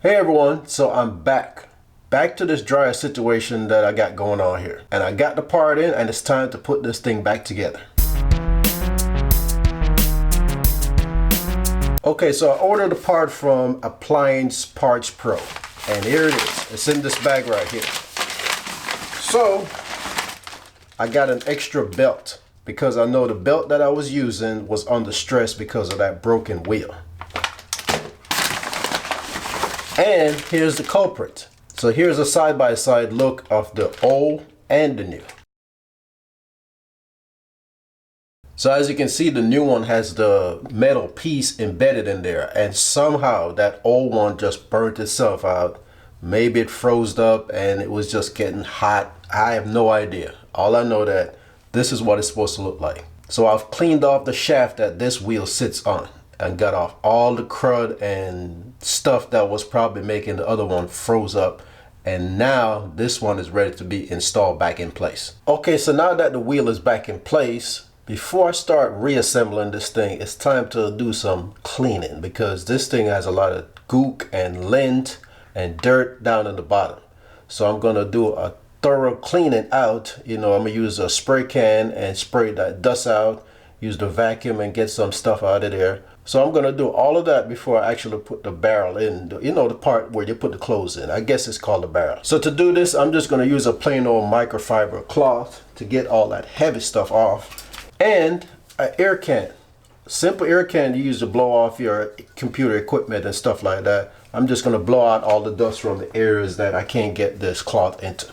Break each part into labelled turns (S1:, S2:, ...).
S1: Hey everyone, so I'm back to this dryer situation that I got going on here, and I got the part in and it's time to put this thing back together. Okay, so I ordered the part from Appliance Parts Pro, and here it is. It's in this bag right here. So I got an extra belt because I know the belt that I was using was under stress because of that broken wheel. And here's the culprit. So here's a side-by-side look of the old and the new. So as you can see, the new one has the metal piece embedded in there, and somehow that old one just burnt itself out. Maybe it froze up and it was just getting hot. I have no idea. All I know that this is what it's supposed to look like. So I've cleaned off the shaft that this wheel sits on and got off all the crud and stuff that was probably making the other one froze up, and now this one is ready to be installed back in place. Okay, so now that the wheel is back in place, before I start reassembling this thing, it's time to do some cleaning because this thing has a lot of gook and lint and dirt down in the bottom. So I'm gonna do a thorough cleaning out. I'm gonna use a spray can and spray that dust out, use the vacuum and get some stuff out of there. So I'm gonna do all of that before I actually put the barrel in, the part where you put the clothes in. I guess it's called the barrel. So to do this, I'm just gonna use a plain old microfiber cloth to get all that heavy stuff off, and an air can. Simple air can you use to blow off your computer equipment and stuff like that. I'm just gonna blow out all the dust from the areas that I can't get this cloth into.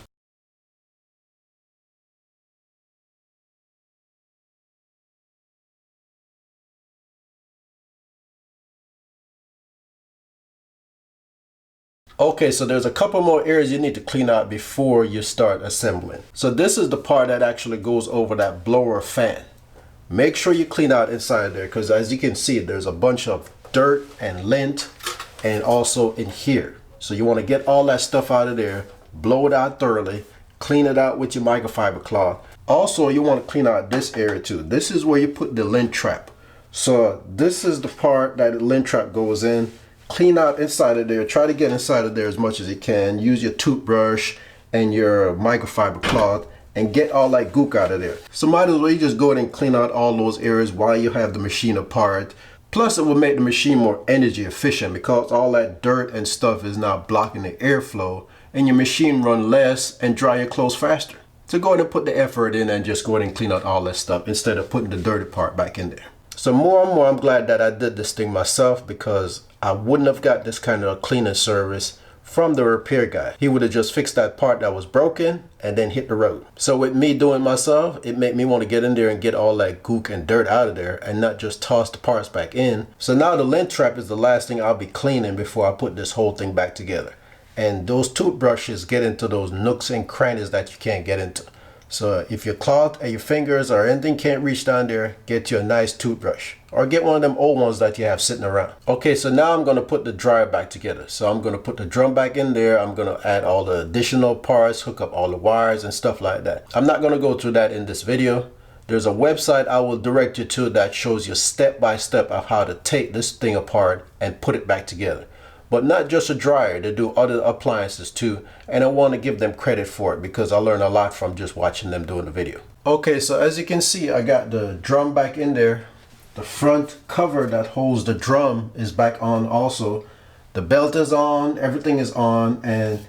S1: Okay, so there's a couple more areas you need to clean out before you start assembling. So this is the part that actually goes over that blower fan. Make sure you clean out inside there because as you can see, there's a bunch of dirt and lint and also in here. So you want to get all that stuff out of there, blow it out thoroughly, clean it out with your microfiber cloth. Also, you want to clean out this area too. This is where you put the lint trap. So this is the part that the lint trap goes in. Clean out inside of there. Try to get inside of there as much as you can. Use your toothbrush and your microfiber cloth and get all that gook out of there. So might as well you just go ahead and clean out all those areas while you have the machine apart. Plus it will make the machine more energy efficient because all that dirt and stuff is now blocking the airflow, and your machine run less and dry your clothes faster. So go ahead and put the effort in and just go ahead and clean out all that stuff instead of putting the dirty part back in there. So more and more I'm glad that I did this thing myself because I wouldn't have got this kind of cleaning service from the repair guy. He would have just fixed that part that was broken and then hit the road. So with me doing it myself, it made me want to get in there and get all that gook and dirt out of there and not just toss the parts back in. So now the lint trap is the last thing I'll be cleaning before I put this whole thing back together. And those toothbrushes get into those nooks and crannies that you can't get into. So if your cloth and your fingers or anything can't reach down there, get you a nice toothbrush or get one of them old ones that you have sitting around. Okay, so now I'm going to put the dryer back together. So I'm going to put the drum back in there. I'm going to add all the additional parts, hook up all the wires and stuff like that. I'm not going to go through that in this video. There's a website I will direct you to that shows you step by step of how to take this thing apart and put it back together. But not just a dryer, they do other appliances too, and I want to give them credit for it because I learned a lot from just watching them doing the video. Okay, so as you can see, I got the drum back in there. The front cover that holds the drum is back on also. The belt is on, everything is on, and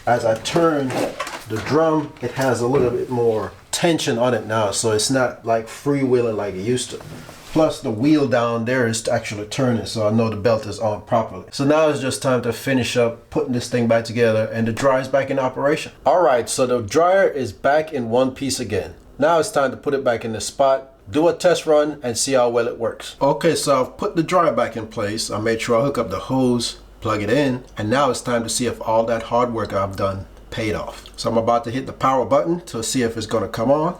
S1: as I turn the drum, it has a little bit more tension on it now, so it's not like freewheeling like it used to. Plus the wheel down there is actually turning, so I know the belt is on properly. So now it's just time to finish up putting this thing back together, and the dryer is back in operation. Alright, so the dryer is back in one piece again. Now it's time to put it back in the spot, do a test run, and see how well it works. Okay, so I've put the dryer back in place. I made sure I hook up the hose, plug it in, and now it's time to see if all that hard work I've done paid off. So I'm about to hit the power button to see if it's going to come on.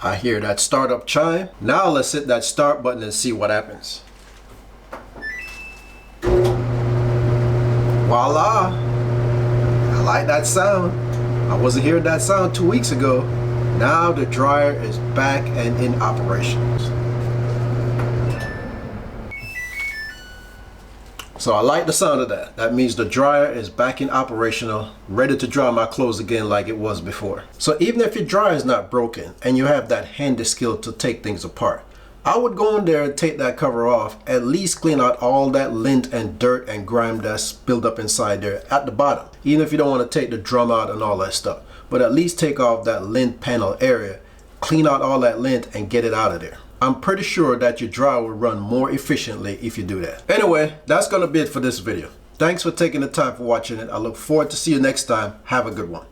S1: I hear that startup chime. Now let's hit that start button and see what happens. Voila! I like that sound. I wasn't hearing that sound 2 weeks ago. Now the dryer is back and in operations. So I like the sound of that. That means the dryer is back in operational, ready to dry my clothes again like it was before. So even if your dryer is not broken and you have that handy skill to take things apart, I would go in there and take that cover off, at least clean out all that lint and dirt and grime that's built up inside there at the bottom. Even if you don't want to take the drum out and all that stuff, but at least take off that lint panel area, clean out all that lint and get it out of there. I'm pretty sure that your dryer will run more efficiently if you do that. Anyway, that's going to be it for this video. Thanks for taking the time for watching it. I look forward to see you next time. Have a good one.